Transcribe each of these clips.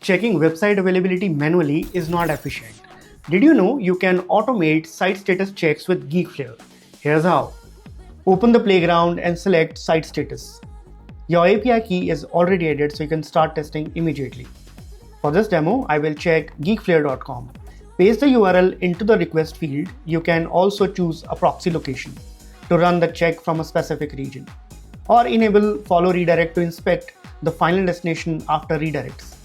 Checking website availability manually is not efficient. Did you know you can automate site status checks with Geekflare? Here's how. Open the playground and select site status. Your API key is already added, so you can start testing immediately. For this demo, I will check geekflare.com. Paste the URL into the request field. You can also choose a proxy location to run the check from a specific region, or enable follow redirect to inspect the final destination after redirects.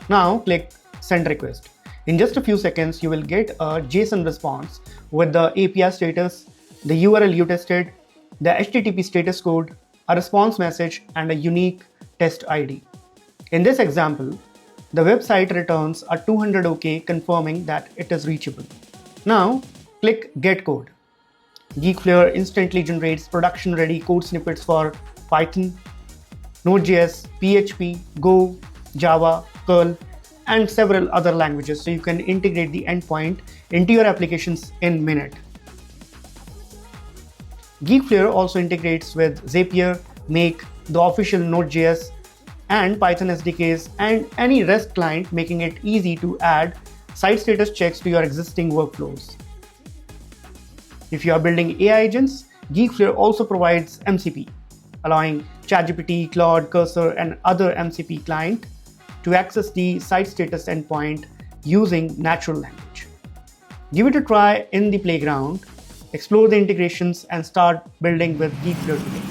Now click send request. In just a few seconds, you will get a JSON response with the API status, the URL you tested, the HTTP status code, a response message, and a unique test ID. In this example, the website returns a 200 OK confirming that it is reachable. Now click get code. Geekflare instantly generates production-ready code snippets for Python, Node.js, PHP, Go, Java, Curl, and several other languages, so you can integrate the endpoint into your applications in minutes. Geekflare also integrates with Zapier, Make, the official Node.js, and Python SDKs, and any REST client, making it easy to add site status checks to your existing workflows. If you are building AI agents, Geekflare also provides MCP, allowing ChatGPT, Claude, Cursor, and other MCP clients to access the site status endpoint using natural language. Give it a try in the playground, explore the integrations, and start building with Geekflare today.